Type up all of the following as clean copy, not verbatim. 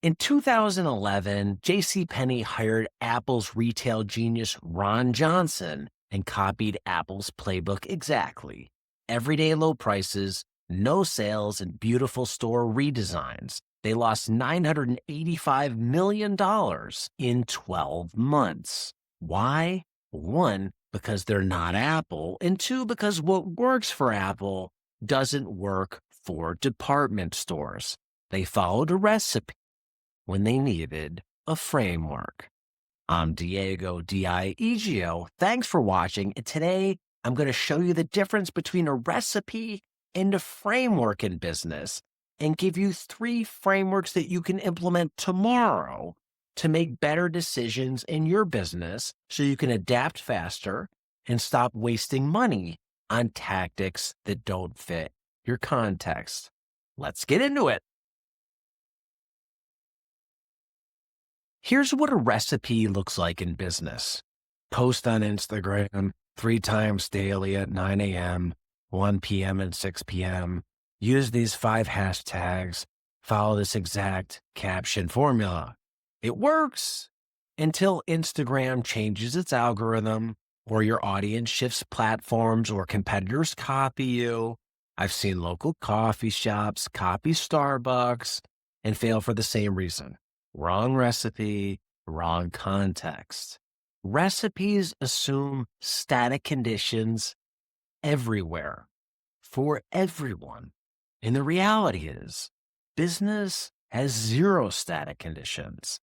In 2011, JCPenney hired Apple's retail genius Ron Johnson and copied Apple's playbook exactly. Everyday low prices, no sales, and beautiful store redesigns. They lost $985 million in 12 months. Why? One, because they're not Apple, and two, because what works for Apple doesn't work for department stores. They followed a recipe when they needed a framework. I'm Diego Diegeo. Thanks for watching. And today I'm going to show you the difference between a recipe and a framework in business and give you 3 frameworks that you can implement tomorrow to make better decisions in your business so you can adapt faster and stop wasting money on tactics that don't fit your context. Let's get into it. Here's what a recipe looks like in business. Post on Instagram 3 times daily at 9 a.m., 1 p.m., and 6 p.m. Use these 5 hashtags. Follow this exact caption formula. It works until Instagram changes its algorithm or your audience shifts platforms or competitors copy you. I've seen local coffee shops copy Starbucks and fail for the same reason. Wrong recipe, wrong context. Recipes assume static conditions everywhere for everyone. And the reality is, business has 0 static conditions.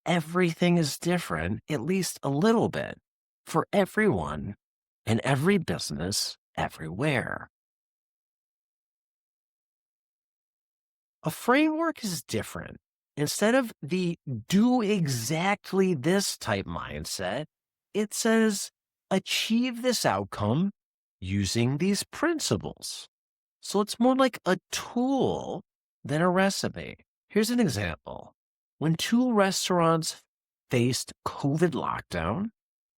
Everything is different, at least a little bit, for everyone and every business everywhere. A framework is different. Instead of the do exactly this type mindset, it says achieve this outcome using these principles. So it's more like a tool than a recipe. Here's an example. When 2 restaurants faced COVID lockdown,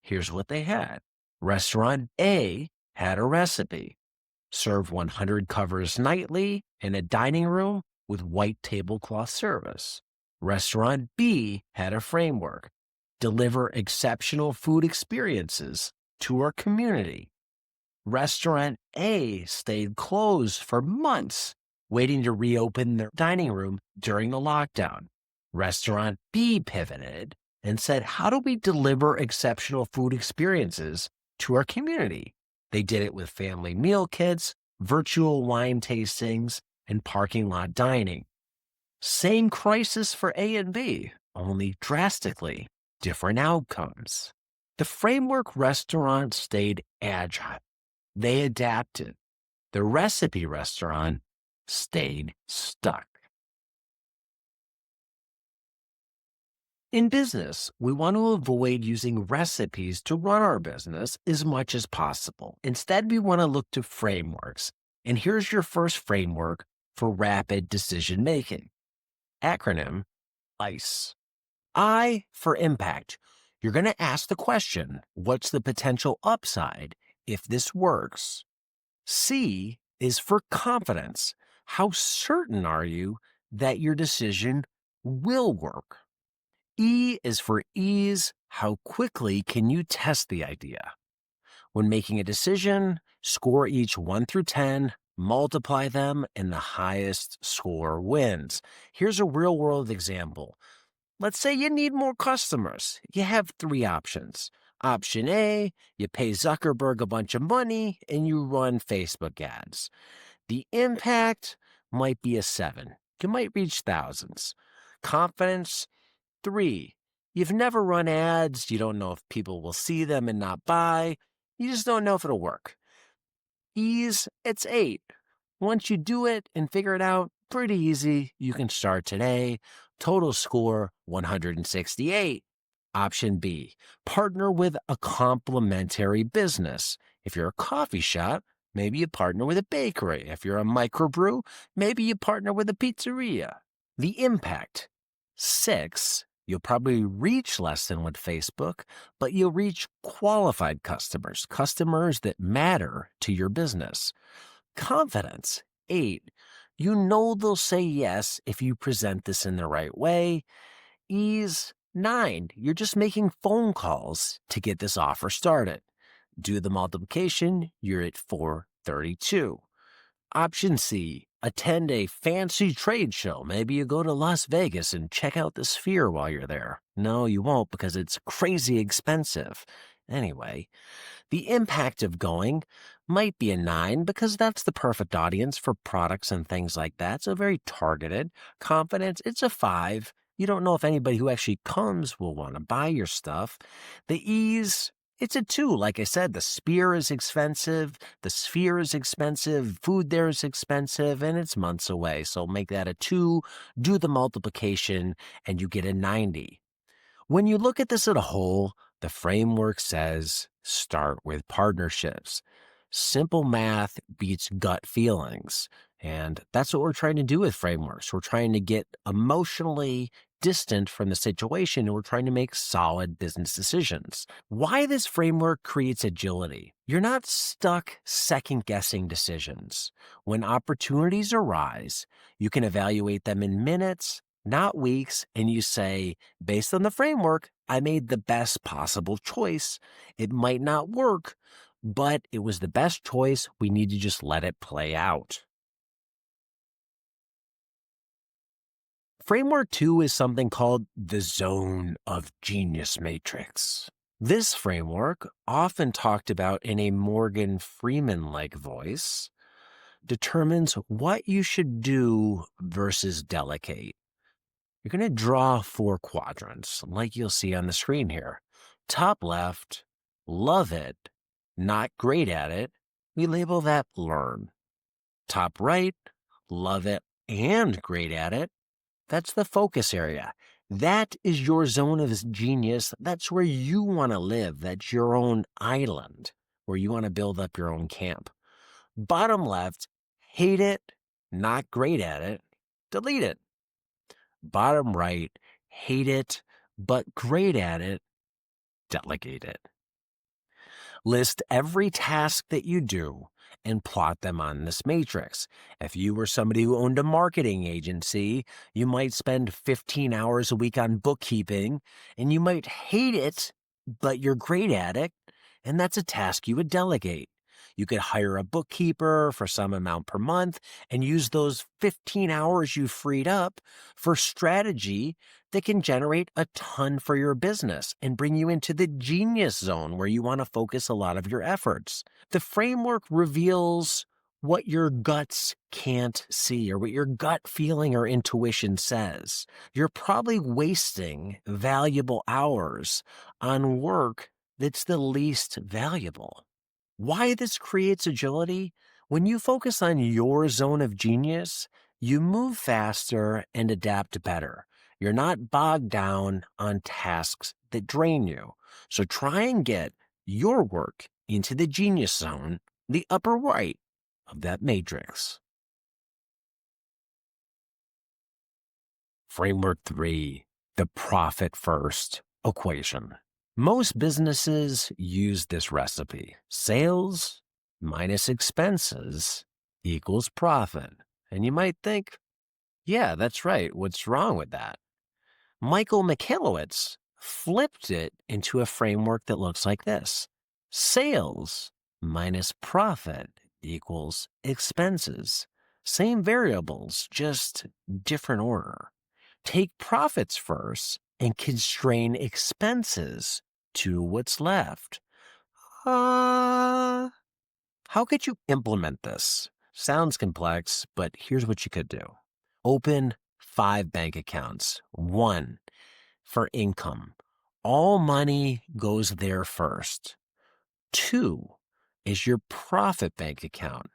here's what they had. Restaurant A had a recipe. Serve 100 covers nightly in a dining room with white tablecloth service. Restaurant B had a framework. Deliver exceptional food experiences to our community. Restaurant A stayed closed for months, waiting to reopen their dining room during the lockdown. Restaurant B pivoted and said, how do we deliver exceptional food experiences to our community? They did it with family meal kits, virtual wine tastings, and parking lot dining. Same crisis for A and B, only drastically different outcomes. The framework restaurant stayed agile. They adapted. The recipe restaurant stayed stuck. In business, we want to avoid using recipes to run our business as much as possible. Instead, we want to look to frameworks. And here's your first framework for rapid decision making. Acronym ICE. I for impact. You're going to ask the question, what's the potential upside if this works? C is for confidence. How certain are you that your decision will work? E is for ease. How quickly can you test the idea? When making a decision, score each 1 through 10, multiply them, and the highest score wins. Here's a real-world example. Let's say you need more customers. You have 3 options. Option A, you pay Zuckerberg a bunch of money and you run Facebook ads. The impact might be a 7. You might reach thousands. Confidence, 3. You've never run ads. You don't know if people will see them and not buy. You just don't know if it'll work. Ease, it's 8. Once you do it and figure it out, pretty easy. You can start today. Total score, 168. Option B, partner with a complementary business. If you're a coffee shop, maybe you partner with a bakery. If you're a microbrew, maybe you partner with a pizzeria. The impact, 6. You'll probably reach less than with Facebook, but you'll reach qualified customers, customers that matter to your business. Confidence, 8. You know they'll say yes if you present this in the right way. Ease 9. You're just making phone calls to get this offer started. Do the multiplication, you're at 432. Option C, attend a fancy trade show. Maybe you go to Las Vegas and check out the Sphere while you're there. No, you won't because it's crazy expensive. Anyway, the impact of going might be a 9 because that's the perfect audience for products and things like that. So very targeted. Confidence, it's a 5. You don't know if anybody who actually comes will want to buy your stuff. The ease, it's a 2. Like I said, the Sphere is expensive. The Sphere is expensive. Food there is expensive and it's months away. So make that a 2. Do the multiplication and you get a 90. When you look at this as a whole, the framework says start with partnerships. Simple math beats gut feelings. And that's what we're trying to do with frameworks. We're trying to get emotionally distant from the situation and we're trying to make solid business decisions. Why this framework creates agility? You're not stuck second guessing decisions. When opportunities arise, you can evaluate them in minutes, not weeks, and you say, based on the framework, I made the best possible choice. It might not work, but it was the best choice. We need to just let it play out. Framework 2 is something called the Zone of Genius Matrix. This framework, often talked about in a Morgan Freeman-like voice, determines what you should do versus delegate. You're going to draw 4 quadrants, like you'll see on the screen here. Top left, love it, not great at it. We label that learn. Top right, love it and great at it. That's the focus area. That is your zone of genius. That's where you want to live. That's your own island where you want to build up your own camp. Bottom left, hate it, not great at it, delete it. Bottom right, hate it, but great at it, delegate it. List every task that you do and plot them on this matrix. If you were somebody who owned a marketing agency, you might spend 15 hours a week on bookkeeping and you might hate it, but you're great at it. And that's a task you would delegate. You could hire a bookkeeper for some amount per month and use those 15 hours you freed up for strategy that can generate a ton for your business and bring you into the genius zone where you want to focus a lot of your efforts. The framework reveals what your guts can't see or what your gut feeling or intuition says. You're probably wasting valuable hours on work that's the least valuable. Why this creates agility? When you focus on your zone of genius, you move faster and adapt better. You're not bogged down on tasks that drain you. So try and get your work into the genius zone, the upper right of that matrix. Framework 3, the profit first equation. Most businesses use this recipe. Sales minus expenses equals profit. And you might think, yeah, that's right. What's wrong with that? Michael Michalowicz flipped it into a framework that looks like this. Sales minus profit equals expenses. Same variables, just different order. Take profits first and constrain expenses to what's left. How could you implement this? Sounds complex, but here's what you could do. Open 5 bank accounts. 1 for income. All money goes there first. 2 is your profit bank account.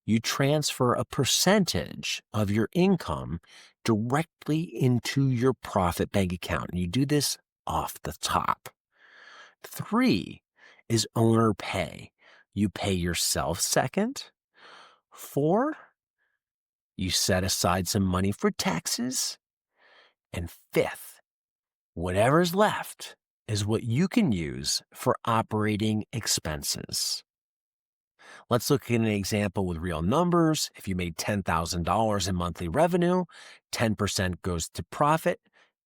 You transfer a percentage of your income directly into your profit bank account. And you do this off the top. 3 is owner pay. You pay yourself second. 4, you set aside some money for taxes. And 5th, whatever's left is what you can use for operating expenses. Let's look at an example with real numbers. If you made $10,000 in monthly revenue, 10% goes to profit,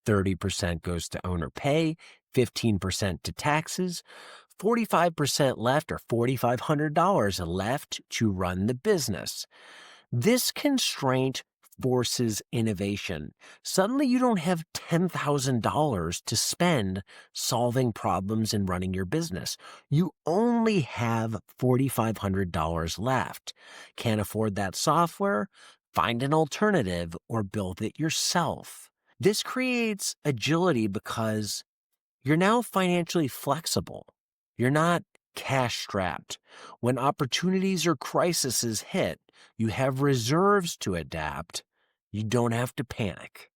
30% goes to owner pay, 15% to taxes, 45% left or $4,500 left to run the business. This constraint forces innovation. Suddenly, you don't have $10,000 to spend solving problems and running your business. You only have $4,500 left. Can't afford that software? Find an alternative or build it yourself. This creates agility because you're now financially flexible. You're not cash strapped. When opportunities or crises hit, you have reserves to adapt. You don't have to panic.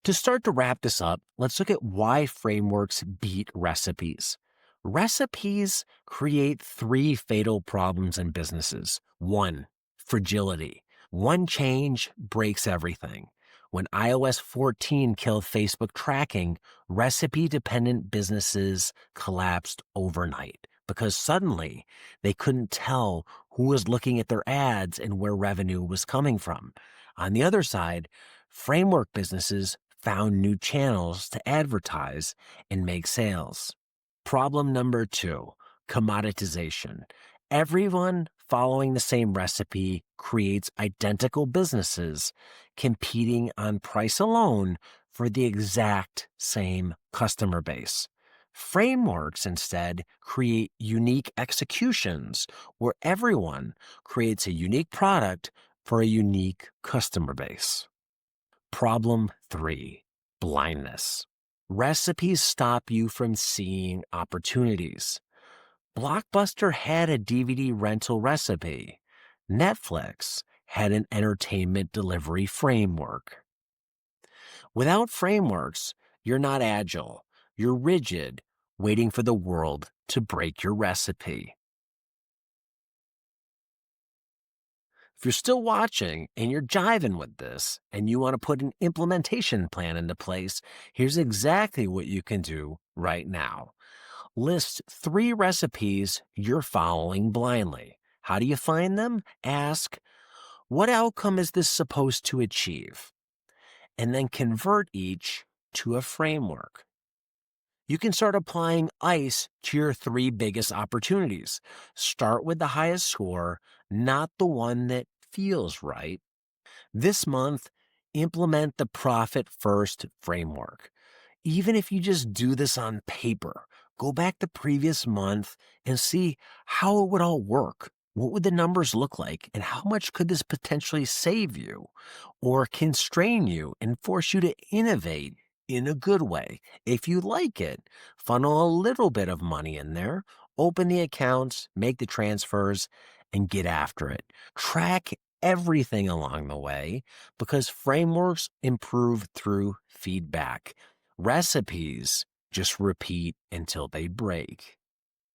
To start to wrap this up, let's look at why frameworks beat recipes. Recipes create three fatal problems in businesses. One, fragility. One change breaks everything. When iOS 14 killed Facebook tracking, recipe-dependent businesses collapsed overnight because suddenly they couldn't tell who was looking at their ads and where revenue was coming from. On the other side, framework businesses found new channels to advertise and make sales. Problem number two, commoditization. Everyone following the same recipe creates identical businesses competing on price alone for the exact same customer base. Frameworks instead create unique executions where everyone creates a unique product for a unique customer base. Problem three, blindness. Recipes stop you from seeing opportunities. Blockbuster had a DVD rental recipe. Netflix had an entertainment delivery framework. Without frameworks, you're not agile. You're rigid, waiting for the world to break your recipe. If you're still watching and you're jiving with this and you want to put an implementation plan into place, here's exactly what you can do right now. List 3 recipes you're following blindly. How do you find them? Ask, what outcome is this supposed to achieve? And then convert each to a framework. You can start applying ICE to your 3 biggest opportunities. Start with the highest score, not the one that feels right. This month, implement the Profit First framework. Even if you just do this on paper, go back the previous month and see how it would all work. What would the numbers look like, and how much could this potentially save you or constrain you and force you to innovate in a good way? If you like it, funnel a little bit of money in there, open the accounts, make the transfers, and get after it. Track everything along the way because frameworks improve through feedback. Recipes just repeat until they break.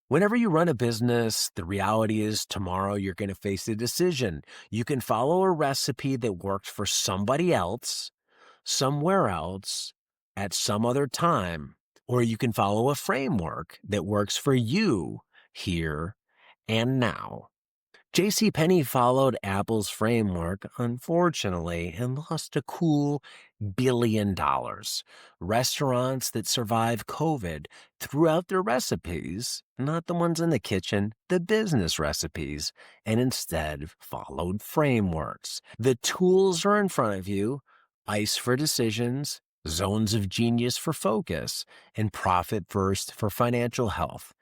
Whenever you run a business, the reality is tomorrow you're going to face a decision. You can follow a recipe that worked for somebody else, somewhere else, at some other time, or you can follow a framework that works for you here and now. JCPenney followed Apple's framework, unfortunately, and lost a cool $1 billion. Restaurants that survived COVID threw out their recipes, not the ones in the kitchen, the business recipes, and instead followed frameworks. The tools are in front of you: ICE for decisions, zones of genius for focus, and Profit First for financial health.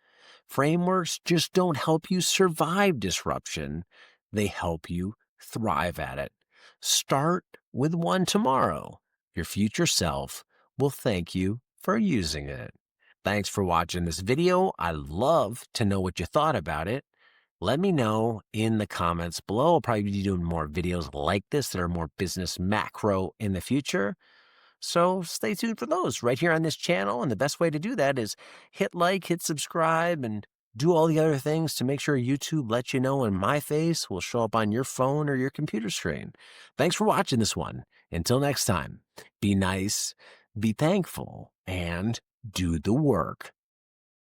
Frameworks just don't help you survive disruption. They help you thrive at it. Start with one tomorrow. Your future self will thank you for using it. Thanks for watching this video. I'd love to know what you thought about it. Let me know in the comments below. I'll probably be doing more videos like this that are more business macro in the future. So stay tuned for those right here on this channel. And the best way to do that is hit like, hit subscribe, and do all the other things to make sure YouTube lets you know when my face will show up on your phone or your computer screen. Thanks for watching this one. Until next time, be nice, be thankful, and do the work.